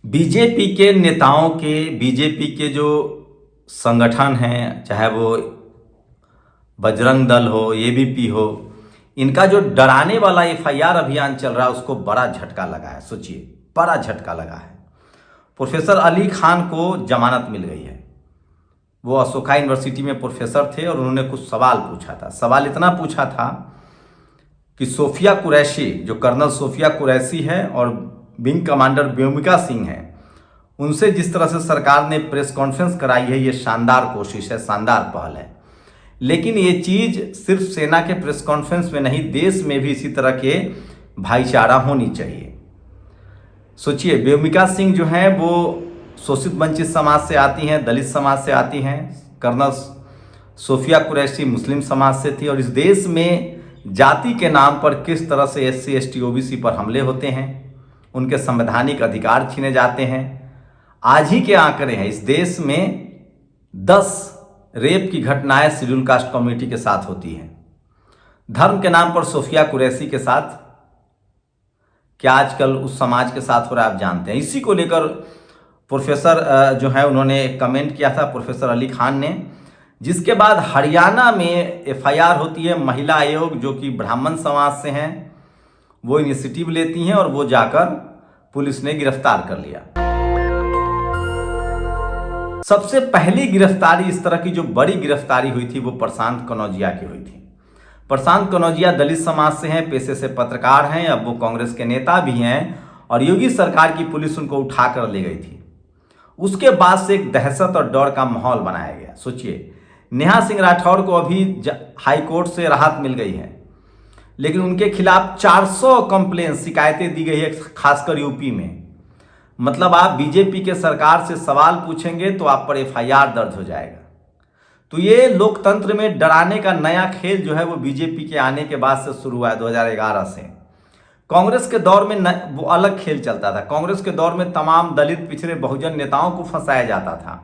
BJP के नेताओं के बीजेपी के जो संगठन हैं, चाहे वो बजरंग दल हो, एबीपी हो, इनका जो डराने वाला एफआईआर अभियान चल रहा है उसको बड़ा झटका लगा है। सोचिए, बड़ा झटका लगा है। प्रोफेसर अली खान को जमानत मिल गई है। वो अशोका यूनिवर्सिटी में प्रोफेसर थे और उन्होंने कुछ सवाल पूछा था। सवाल इतना पूछा था कि सोफिया कुरैशी, जो कर्नल सोफिया कुरैशी है और विंग कमांडर व्योमिका सिंह हैं, उनसे जिस तरह से सरकार ने प्रेस कॉन्फ्रेंस कराई है, ये शानदार कोशिश है, शानदार पहल है। लेकिन ये चीज़ सिर्फ सेना के प्रेस कॉन्फ्रेंस में नहीं, देश में भी इसी तरह के भाईचारा होनी चाहिए। सोचिए, व्योमिका सिंह जो हैं वो शोषित वंचित समाज से आती हैं, दलित समाज से आती हैं। कर्नल सोफिया कुरैशी मुस्लिम समाज से थी। और इस देश में जाति के नाम पर किस तरह से एससी एसटी ओबीसी पर हमले होते हैं, उनके संवैधानिक अधिकार छीने जाते हैं। आज ही के आंकड़े हैं, इस देश में 10 रेप की घटनाएं शेड्यूल कास्ट कम्युनिटी के साथ होती हैं। धर्म के नाम पर सोफिया कुरैशी के साथ क्या आजकल उस समाज के साथ हो रहा है आप जानते हैं। इसी को लेकर प्रोफेसर जो है उन्होंने कमेंट किया था, प्रोफेसर अली खान ने, जिसके बाद हरियाणा में एफआईआर होती है। महिला आयोग जो कि ब्राह्मण समाज से हैं वो इनिशिएटिव लेती हैं और वो जाकर पुलिस ने गिरफ्तार कर लिया। सबसे पहली गिरफ्तारी इस तरह की जो बड़ी गिरफ्तारी हुई थी वो प्रशांत कनौजिया की हुई थी। प्रशांत कनौजिया दलित समाज से हैं, पेशे से पत्रकार हैं, अब वो कांग्रेस के नेता भी हैं और योगी सरकार की पुलिस उनको उठाकर ले गई थी। उसके बाद से एक दहशत और डर का माहौल बनाया गया। सोचिए, नेहा सिंह राठौर को अभी हाई कोर्ट से राहत मिल गई है, लेकिन उनके खिलाफ 400 कंप्लेन शिकायतें दी गई है, खासकर यूपी में। मतलब आप बीजेपी के सरकार से सवाल पूछेंगे तो आप पर एफआईआर दर्ज हो जाएगा। तो ये लोकतंत्र में डराने का नया खेल जो है वो बीजेपी के आने के बाद से शुरू हुआ है 2011 से। कांग्रेस के दौर में वो अलग खेल चलता था। कांग्रेस के दौर में तमाम दलित पिछड़े बहुजन नेताओं को फंसाया जाता था,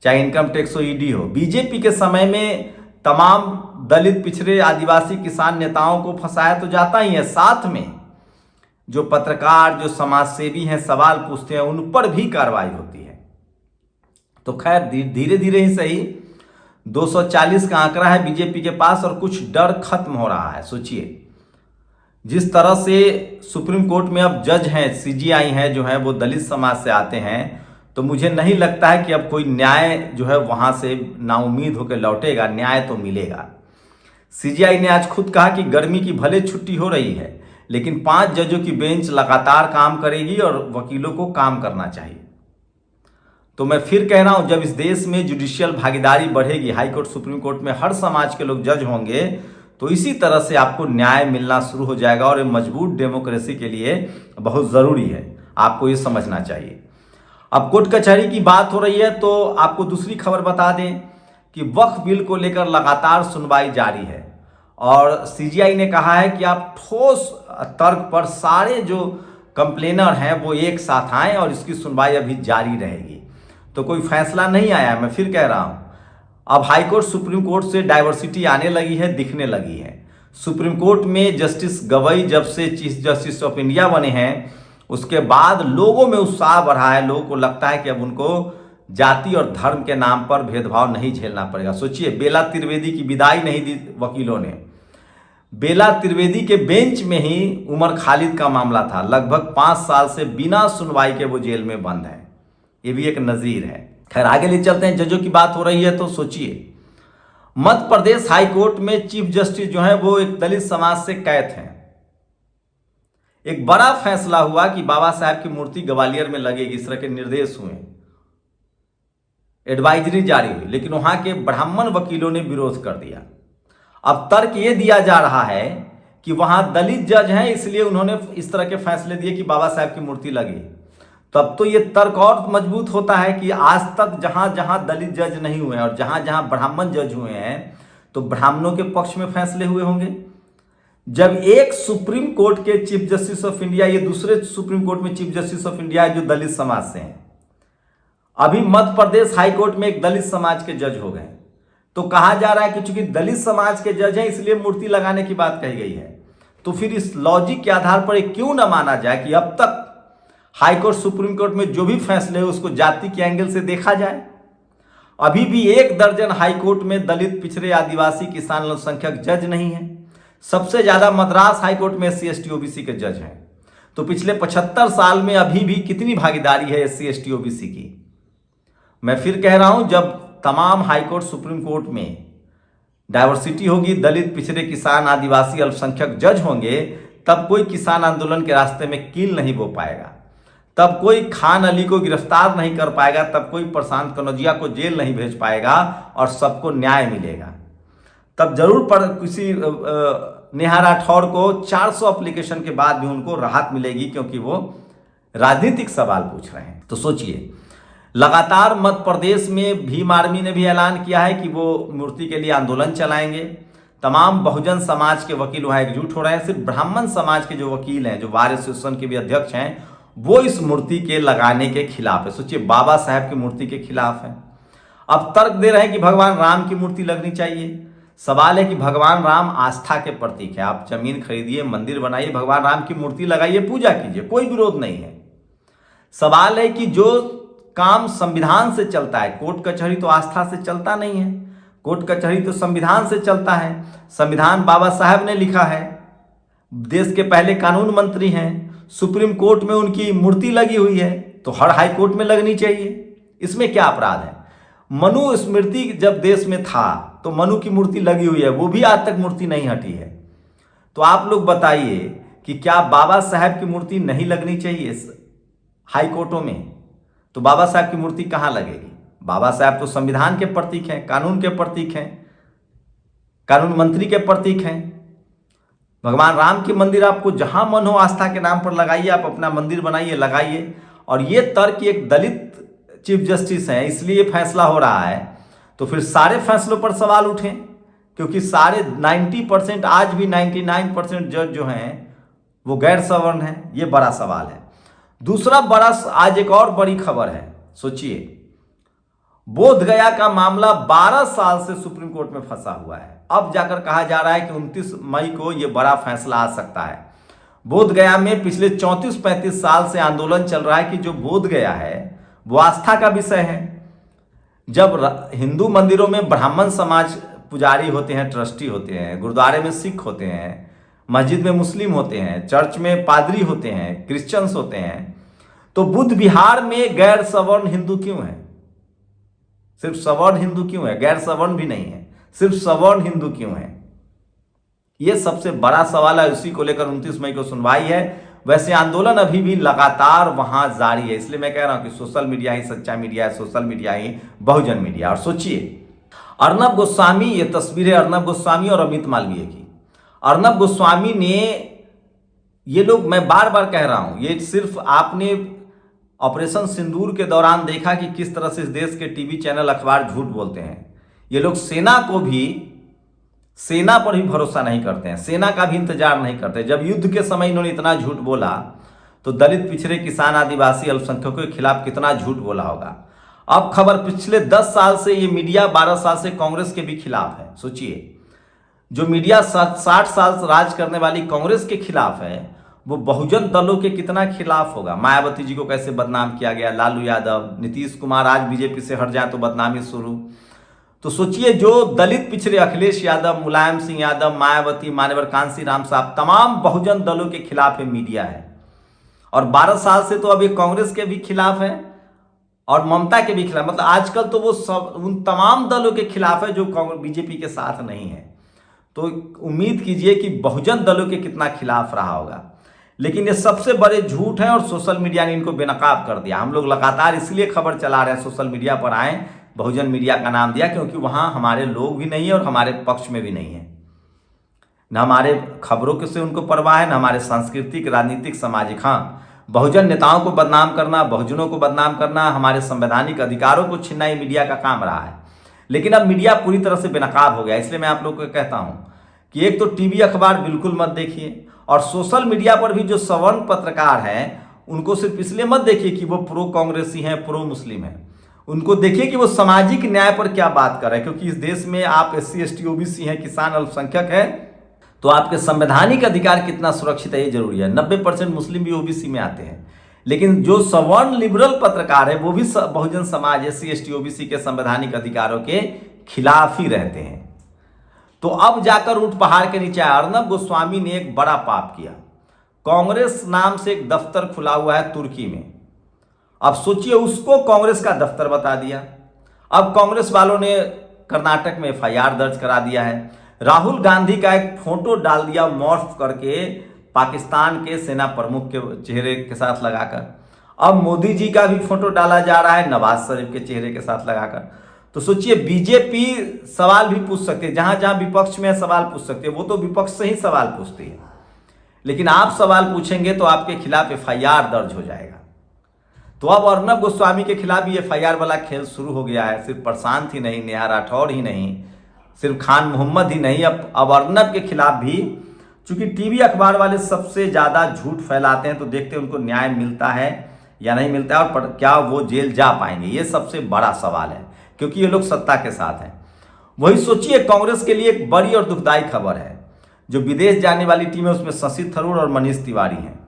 चाहे इनकम टैक्स हो, ईडी हो। बीजेपी के समय में तमाम दलित पिछड़े आदिवासी किसान नेताओं को फंसाया तो जाता ही है, साथ में जो पत्रकार, जो समाजसेवी हैं, सवाल पूछते हैं, उन पर भी कार्रवाई होती है। तो खैर धीरे धीरे ही सही 240 का आंकड़ा है बीजेपी के पास और कुछ डर खत्म हो रहा है। सोचिए, जिस तरह से सुप्रीम कोर्ट में अब जज हैं, सीजीआई हैं, जो है वो दलित समाज से आते हैं, तो मुझे नहीं लगता है कि अब कोई न्याय जो है वहां से नाउम्मीद होकर लौटेगा। न्याय तो मिलेगा। सीजीआई ने आज खुद कहा कि गर्मी की भले छुट्टी हो रही है, लेकिन 5 जजों की बेंच लगातार काम करेगी और वकीलों को काम करना चाहिए। तो मैं फिर कह रहा हूं, जब इस देश में जुडिशियल भागीदारी बढ़ेगी, हाई कोर्ट सुप्रीम कोर्ट में हर समाज के लोग जज होंगे, तो इसी तरह से आपको न्याय मिलना शुरू हो जाएगा। और ये मजबूत डेमोक्रेसी के लिए बहुत ज़रूरी है, आपको ये समझना चाहिए। अब कोर्ट कचहरी की बात हो रही है तो आपको दूसरी खबर बता दें कि वक्फ बिल को लेकर लगातार सुनवाई जारी है और सीजीआई ने कहा है कि आप ठोस तर्क पर सारे जो कंप्लेनर हैं वो एक साथ आएं और इसकी सुनवाई अभी जारी रहेगी। तो कोई फैसला नहीं आया है, मैं फिर कह रहा हूं। अब हाईकोर्ट सुप्रीम कोर्ट से डाइवर्सिटी आने लगी है, दिखने लगी है। सुप्रीम कोर्ट में जस्टिस गवई जब से चीफ जस्टिस ऑफ इंडिया बने हैं, उसके बाद लोगों में उत्साह बढ़ा है। लोगों को लगता है कि अब उनको जाति और धर्म के नाम पर भेदभाव नहीं झेलना पड़ेगा। सोचिए, बेला त्रिवेदी की विदाई नहीं दी वकीलों ने। बेला त्रिवेदी के बेंच में ही उमर खालिद का मामला था। लगभग 5 साल से बिना सुनवाई के वो जेल में बंद है। ये भी एक नजीर है। खैर आगे ले चलते हैं। जजों की बात हो रही है तो सोचिए, मध्य प्रदेश हाई कोर्ट में चीफ जस्टिस जो है वो एक दलित समाज से कैद हैं। एक बड़ा फैसला हुआ कि बाबा साहब की मूर्ति ग्वालियर में लगेगी, इस तरह के निर्देश हुए, एडवाइजरी जारी हुई, लेकिन वहां के ब्राह्मण वकीलों ने विरोध कर दिया। अब तर्क ये दिया जा रहा है कि वहां दलित जज हैं, इसलिए उन्होंने इस तरह के फैसले दिए कि बाबा साहब की मूर्ति लगे। तब तो ये तर्क और मजबूत होता है कि आज तक जहां जहां दलित जज नहीं हुए और जहां जहां ब्राह्मण जज हुए हैं तो ब्राह्मणों के पक्ष में फैसले हुए होंगे। जब एक सुप्रीम कोर्ट के चीफ जस्टिस ऑफ इंडिया, ये दूसरे सुप्रीम कोर्ट में चीफ जस्टिस ऑफ इंडिया जो दलित समाज से हैं, अभी मध्य प्रदेश हाई कोर्ट में एक दलित समाज के जज हो गए, तो कहा जा रहा है कि चूंकि दलित समाज के जज हैं इसलिए मूर्ति लगाने की बात कही गई है। तो फिर इस लॉजिक के आधार पर क्यों ना माना जाए कि अब तक हाईकोर्ट सुप्रीम कोर्ट में जो भी फैसले हो उसको जाति के एंगल से देखा जाए। अभी भी 1 दर्जन हाईकोर्ट में दलित, पिछड़े, आदिवासी, किसान, अल्पसंख्यक जज नहीं है। सबसे ज्यादा मद्रास हाईकोर्ट में SC ST OBC के जज हैं। तो पिछले 75 साल में अभी भी कितनी भागीदारी है SC ST OBC की। मैं फिर कह रहा हूं, जब तमाम हाईकोर्ट सुप्रीम कोर्ट में डाइवर्सिटी होगी, दलित, पिछड़े, किसान, आदिवासी, अल्पसंख्यक जज होंगे, तब कोई किसान आंदोलन के रास्ते में कील नहीं बो पाएगा, तब कोई खान अली को गिरफ्तार नहीं कर पाएगा, तब कोई प्रशांत कनौजिया को जेल नहीं भेज पाएगा और सबको न्याय मिलेगा। तब जरूर किसी नेहा राठौर को 400 एप्लीकेशन के बाद भी उनको राहत मिलेगी, क्योंकि वो राजनीतिक सवाल पूछ रहे हैं। तो सोचिए, लगातार मध्य प्रदेश में भीम आर्मी ने भी ऐलान किया है कि वो मूर्ति के लिए आंदोलन चलाएंगे। तमाम बहुजन समाज के वकील वहां एकजुट हो रहे हैं। सिर्फ ब्राह्मण समाज के जो वकील हैं, जो बार एसोसिएशन के भी अध्यक्ष हैं, वो इस मूर्ति के लगाने के खिलाफ है। सोचिए, बाबा साहेब की मूर्ति के खिलाफ है। अब तर्क दे रहे हैं कि भगवान राम की मूर्ति लगनी चाहिए। सवाल है कि भगवान राम आस्था के प्रतीक है। आप जमीन खरीदिए, मंदिर बनाइए, भगवान राम की मूर्ति लगाइए, पूजा कीजिए, कोई विरोध नहीं है। सवाल है कि जो काम संविधान से चलता है, कोर्ट कचहरी तो आस्था से चलता नहीं है, कोर्ट कचहरी तो संविधान से चलता है। संविधान बाबा साहब ने लिखा है, देश के पहले कानून मंत्री हैं, सुप्रीम कोर्ट में उनकी मूर्ति लगी हुई है, तो हर हाई कोर्ट में लगनी चाहिए। इसमें क्या अपराध है? मनु स्मृति जब देश में था तो मनु की मूर्ति लगी हुई है, वो भी आज तक मूर्ति नहीं हटी है। तो आप लोग बताइए कि क्या बाबा साहब की मूर्ति नहीं लगनी चाहिए हाई कोर्टों में? तो बाबा साहब की मूर्ति कहां लगेगी? बाबा साहब तो संविधान के प्रतीक हैं, कानून के प्रतीक हैं, कानून मंत्री के प्रतीक हैं। भगवान राम की मंदिर आपको जहां मन हो आस्था के नाम पर लगाइए, आप अपना मंदिर बनाइए, लगाइए। और ये तर्क एक दलित चीफ जस्टिस हैं, इसलिए फैसला हो रहा है। तो फिर सारे फैसलों पर सवाल उठें, क्योंकि सारे 90%, आज भी 99% जज जो हैं वो गैर सवर्ण हैं। ये बड़ा सवाल है। दूसरा बड़ा, आज एक और बड़ी खबर है। सोचिए, बोध गया का मामला 12 साल से सुप्रीम कोर्ट में फंसा हुआ है। अब जाकर कहा जा रहा है कि 29 मई को यह बड़ा फैसला आ सकता है। बोध गया में पिछले 34-35 साल से आंदोलन चल रहा है कि जो बोध गया है वो आस्था का विषय है। जब हिंदू मंदिरों में ब्राह्मण समाज पुजारी होते हैं, ट्रस्टी होते हैं, गुरुद्वारे में सिख होते हैं, मस्जिद में मुस्लिम होते हैं, चर्च में पादरी होते हैं, क्रिश्चियंस होते हैं, तो बुद्ध विहार में गैर सवर्ण हिंदू क्यों है? सिर्फ सवर्ण हिंदू क्यों है? गैर सवर्ण भी नहीं है, सिर्फ सवर्ण हिंदू क्यों है? यह सबसे बड़ा सवाल है। उसी को लेकर 29 मई को सुनवाई है। वैसे आंदोलन अभी भी लगातार वहां जारी है। इसलिए मैं कह रहा हूं कि सोशल मीडिया ही सच्चा मीडिया है, सोशल मीडिया ही बहुजन मीडिया। और सोचिए, अर्नब गोस्वामी, ये तस्वीर है अर्नब गोस्वामी और अमित मालवीय की। अर्नब गोस्वामी ने, ये लोग, मैं बार बार कह रहा हूं, ये सिर्फ आपने ऑपरेशन सिंदूर के दौरान देखा कि किस तरह से इस देश के टीवी चैनल, अखबार झूठ बोलते हैं। ये लोग सेना पर भी भरोसा नहीं करते हैं, सेना का भी इंतजार नहीं करते। जब युद्ध के समय इन्होंने इतना झूठ बोला तो दलित, पिछड़े, किसान, आदिवासी, अल्पसंख्यकों के खिलाफ कितना झूठ बोला होगा। अब खबर, पिछले 10 साल से ये मीडिया 12 साल से कांग्रेस के भी खिलाफ है। सोचिए, जो मीडिया 60 साल से राज करने वाली कांग्रेस के खिलाफ है, वो बहुजन दलों के कितना खिलाफ होगा। मायावती जी को कैसे बदनाम किया गया, लालू यादव, नीतीश कुमार आज बीजेपी से हट जाए तो बदनामी शुरू। तो सोचिए, जो दलित, पिछड़े, अखिलेश यादव, मुलायम सिंह यादव, मायावती, मान्यवर कांसी राम साहब, तमाम बहुजन दलों के खिलाफ है मीडिया है। और 12 साल से तो अभी कांग्रेस के भी खिलाफ है और ममता के भी खिलाफ। मतलब आजकल तो वो सब उन तमाम दलों के खिलाफ है जो बीजेपी के साथ नहीं है। तो उम्मीद कीजिए कि बहुजन दलों के कितना खिलाफ रहा होगा। लेकिन ये सबसे बड़े झूठ हैं और सोशल मीडिया ने इनको बेनकाब कर दिया। हम लोग लगातार इसलिए खबर चला रहे हैं, सोशल मीडिया पर आए, बहुजन मीडिया का नाम दिया, क्योंकि वहां हमारे लोग भी नहीं है और हमारे पक्ष में भी नहीं है। न हमारे खबरों के से उनको परवाह है, न हमारे सांस्कृतिक, राजनीतिक, सामाजिक। हाँ, बहुजन नेताओं को बदनाम करना, बहुजनों को बदनाम करना, हमारे संवैधानिक अधिकारों को छीनना ही मीडिया का काम रहा है। लेकिन अब मीडिया पूरी तरह से बेनकाब हो गया। इसलिए मैं आप लोगों को कहता हूं कि एक तो टीवी, अखबार बिल्कुल मत देखिए, और सोशल मीडिया पर भी जो सवर्ण पत्रकार हैं उनको सिर्फ इसलिए मत देखिए कि वो प्रो कांग्रेसी हैं, प्रो मुस्लिम हैं। उनको देखिए कि वो सामाजिक न्याय पर क्या बात कर रहे हैं। क्योंकि इस देश में आप SC ST OBC हैं, किसान, अल्पसंख्यक है, तो आपके संवैधानिक अधिकार कितना सुरक्षित है ये जरूरी है। 90% मुस्लिम भी OBC में आते हैं। लेकिन जो सवर्ण लिबरल पत्रकार है वो भी Bahujan Samaj, SC ST OBC के संवैधानिक अधिकारों के खिलाफ ही रहते हैं। तो अब जाकर ऊंट पहाड़ के नीचे आया। अर्नब गोस्वामी ने एक बड़ा पाप किया। कांग्रेस नाम से एक दफ्तर खुला हुआ है तुर्की में, अब सोचिए उसको कांग्रेस का दफ्तर बता दिया। अब कांग्रेस वालों ने कर्नाटक में FIR दर्ज करा दिया है। राहुल गांधी का एक फोटो डाल दिया मॉर्फ करके पाकिस्तान के सेना प्रमुख के चेहरे के साथ लगाकर। अब मोदी जी का भी फोटो डाला जा रहा है नवाज शरीफ के चेहरे के साथ लगाकर। तो सोचिए बीजेपी सवाल भी पूछ सकते हैं, जहां जहां विपक्ष में सवाल पूछ सकते हैं, वो तो विपक्ष से ही सवाल पूछती है, लेकिन आप सवाल पूछेंगे तो आपके खिलाफ FIR दर्ज हो जाएगा। तो अब अर्नब गोस्वामी के खिलाफ भी FIR वाला खेल शुरू हो गया है। सिर्फ प्रशांत ही नहीं, नेहा राठौर ही नहीं, सिर्फ खान मोहम्मद ही नहीं, अब अर्नब के खिलाफ भी, चूंकि टीवी अखबार वाले सबसे ज्यादा झूठ फैलाते हैं, तो देखते हैं उनको न्याय मिलता है या नहीं मिलता है, और क्या वो जेल जा पाएंगे, ये सबसे बड़ा सवाल है, क्योंकि ये लोग सत्ता के साथ हैं। वही सोचिए कांग्रेस के लिए एक बड़ी और दुखदायी खबर है। जो विदेश जाने वाली टीम है उसमें शशि थरूर और मनीष तिवारी हैं।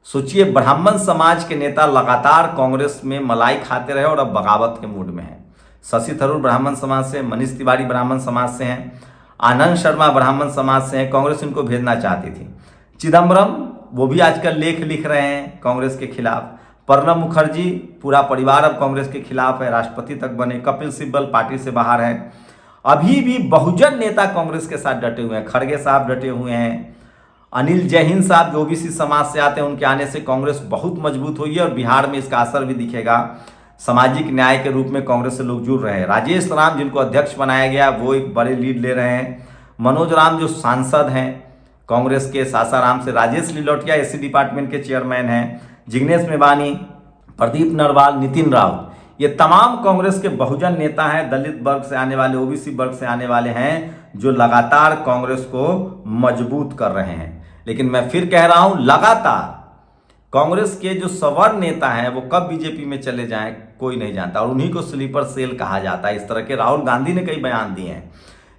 सोचिए ब्राह्मण समाज के नेता लगातार कांग्रेस में मलाई खाते रहे और अब बगावत के मूड में हैं। शशि थरूर ब्राह्मण समाज से, मनीष तिवारी ब्राह्मण समाज से हैं, आनंद शर्मा ब्राह्मण समाज से हैं। कांग्रेस इनको भेजना चाहती थी। चिदम्बरम वो भी आजकल लेख लिख रहे हैं कांग्रेस के खिलाफ। प्रणब मुखर्जी पूरा परिवार अब कांग्रेस के खिलाफ है, राष्ट्रपति तक बने। कपिल सिब्बल पार्टी से बाहर है। अभी भी बहुजन नेता कांग्रेस के साथ डटे हुए हैं। खड़गे साहब डटे हुए हैं। अनिल जैन साहब जो OBC समाज से आते हैं, उनके आने से कांग्रेस बहुत मजबूत हुई है और बिहार में इसका असर भी दिखेगा। सामाजिक न्याय के रूप में कांग्रेस से लोग जुड़ रहे हैं। राजेश राम जिनको अध्यक्ष बनाया गया वो एक बड़े लीड ले रहे हैं। मनोज राम जो सांसद हैं कांग्रेस के सासाराम से, राजेश लिलोटिया SC डिपार्टमेंट के चेयरमैन हैं, जिग्नेश मेवानी, प्रदीप नरवाल, नितिन राउत, ये तमाम कांग्रेस के बहुजन नेता हैं। दलित वर्ग से आने वाले, OBC वर्ग से आने वाले हैं, जो लगातार कांग्रेस को मजबूत कर रहे हैं। लेकिन मैं फिर कह रहा हूं, लगातार कांग्रेस के जो सवर्ण नेता हैं वो कब बीजेपी में चले जाएं कोई नहीं जानता, और उन्हीं को स्लीपर सेल कहा जाता है। इस तरह के राहुल गांधी ने कई बयान दिए हैं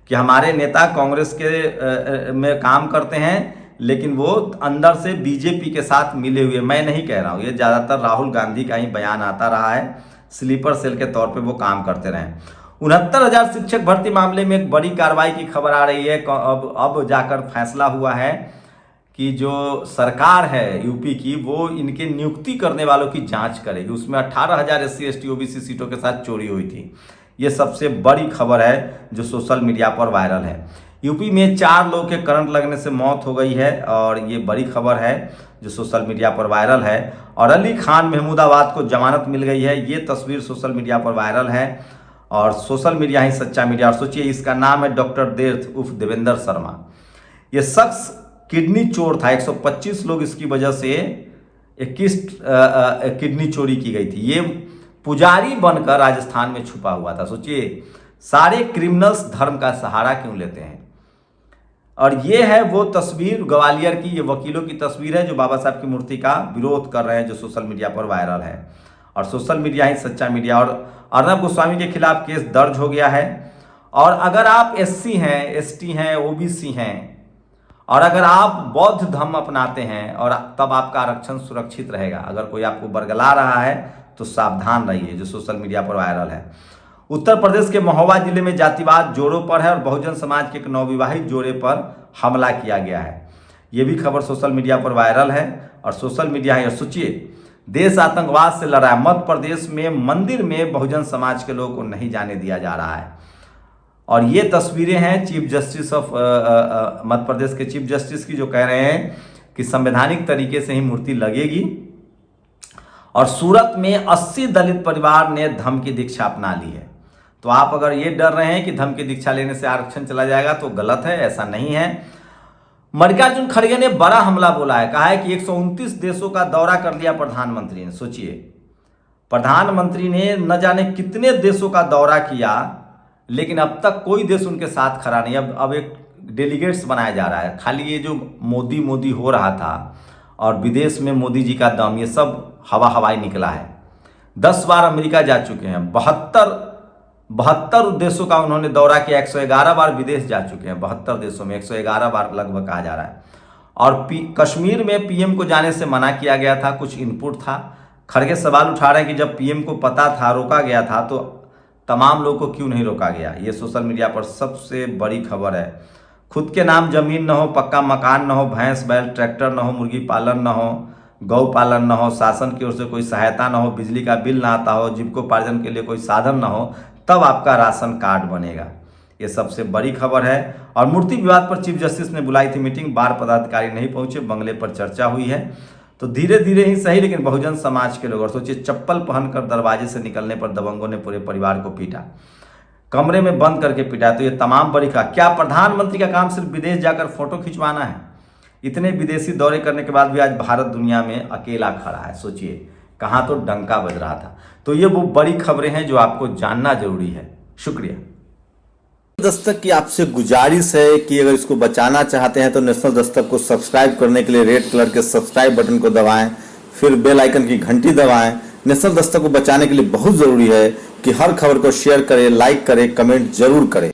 कि हमारे नेता कांग्रेस के में काम करते हैं, लेकिन वो अंदर से बीजेपी के साथ मिले हुए। मैं नहीं कह रहा हूं, ये ज़्यादातर राहुल गांधी का ही बयान आता रहा है। स्लीपर सेल के तौर पे वो काम करते रहे। 69,000 शिक्षक भर्ती मामले में एक बड़ी कार्रवाई की खबर आ रही है। अब जाकर फैसला हुआ है कि जो सरकार है यूपी की, वो इनके नियुक्ति करने वालों की जांच करेगी। उसमें 18,000 SC ST OBC सीटों के साथ चोरी हुई थी। ये सबसे बड़ी खबर है जो सोशल मीडिया पर वायरल है। यूपी में 4 लोगों के करंट लगने से मौत हो गई है और ये बड़ी खबर है जो सोशल मीडिया पर वायरल है। और अली खान महमूदाबाद को जमानत मिल गई है। ये तस्वीर सोशल मीडिया पर वायरल है और सोशल मीडिया ही सच्चा मीडिया। और सोचिए इसका नाम है डॉक्टर देव उर्फ देवेंद्र शर्मा। ये शख्स किडनी चोर था। 125 लोग इसकी वजह से 21 किडनी चोरी की गई थी। ये पुजारी बनकर राजस्थान में छुपा हुआ था। सोचिए सारे क्रिमिनल्स धर्म का सहारा क्यों लेते हैं। और ये है वो तस्वीर ग्वालियर की, ये वकीलों की तस्वीर है जो बाबा साहब की मूर्ति का विरोध कर रहे हैं, जो सोशल मीडिया पर वायरल है। और सोशल मीडिया ही सच्चा मीडिया। और अर्नब गोस्वामी के खिलाफ केस दर्ज हो गया है। और अगर आप SC हैं, ST हैं, OBC हैं और अगर आप बौद्ध धर्म अपनाते हैं और तब आपका आरक्षण सुरक्षित रहेगा। अगर कोई आपको बरगला रहा है तो सावधान रहिए, जो सोशल मीडिया पर वायरल है। उत्तर प्रदेश के महोबा जिले में जातिवाद जोड़ों पर है और बहुजन समाज के एक नवविवाहित जोड़े पर हमला किया गया है। ये भी खबर सोशल मीडिया पर वायरल है और सोशल मीडिया है। सोचिए देश आतंकवाद से लड़ा है। मध्य प्रदेश में मंदिर में बहुजन समाज के लोगों को नहीं जाने दिया जा रहा है। और ये तस्वीरें हैं chief justice of Madhya Pradesh के चीफ जस्टिस की, जो कह रहे हैं कि संवैधानिक तरीके से ही मूर्ति लगेगी। और सूरत में 80 दलित परिवार ने धम्म की दीक्षा अपना ली है। तो आप अगर ये डर रहे हैं कि धम्म की दीक्षा लेने से आरक्षण चला जाएगा तो गलत है, ऐसा नहीं है। मल्लिकार्जुन खड़गे ने बड़ा हमला बोला है। कहा है कि 129 देशों का दौरा कर लिया प्रधानमंत्री ने। सोचिए प्रधानमंत्री ने न जाने कितने देशों का दौरा किया, लेकिन अब तक कोई देश उनके साथ खड़ा नहीं। अब एक डेलीगेट्स बनाया जा रहा है। खाली ये जो मोदी हो रहा था और विदेश में मोदी जी का दम, ये सब हवाई निकला है। 10 बार अमेरिका जा चुके हैं। 72 देशों का उन्होंने दौरा किया। 111 बार विदेश जा चुके हैं। 72 देशों में 111 बार लगभग कहा जा रहा है। और कश्मीर में पीएम को जाने से मना किया गया था, कुछ इनपुट था। खड़गे सवाल उठा रहे हैं कि जब पीएम को पता था, रोका गया था, तो तमाम लोगों को क्यों नहीं रोका गया। ये सोशल मीडिया पर सबसे बड़ी खबर है। खुद के नाम जमीन न हो, पक्का मकान न हो, भैंस बैल ट्रैक्टर न हो, मुर्गी पालन न हो, गौ पालन न हो, शासन की ओर से कोई सहायता न हो, बिजली का बिल ना आता हो, जीविकोपार्जन के लिए कोई साधन न हो, तब आपका राशन कार्ड बनेगा। ये सबसे बड़ी खबर है। और मूर्ति विवाद पर चीफ जस्टिस ने बुलाई थी मीटिंग, बार पदाधिकारी नहीं पहुंचे, बंगले पर चर्चा हुई है। तो धीरे धीरे ही सही, लेकिन बहुजन समाज के लोग, और सोचिए चप्पल पहनकर दरवाजे से निकलने पर दबंगों ने पूरे परिवार को पीटा, कमरे में बंद करके पीटा। तो ये तमाम बड़ी खबर। क्या प्रधानमंत्री का काम सिर्फ विदेश जाकर फोटो खिंचवाना है? इतने विदेशी दौरे करने के बाद भी आज भारत दुनिया में अकेला खड़ा है। सोचिए, कहाँ तो डंका बज रहा था। तो ये वो बड़ी खबरें हैं जो आपको जानना जरूरी है। शुक्रिया। दस्तक की आपसे गुजारिश है कि अगर इसको बचाना चाहते हैं तो नेशनल दस्तक को सब्सक्राइब करने के लिए रेड कलर के सब्सक्राइब बटन को दबाएं, फिर बेल आइकन की घंटी दबाएं। नेशनल दस्तक को बचाने के लिए बहुत जरूरी है कि हर खबर को शेयर करें, लाइक करें, कमेंट जरूर करें।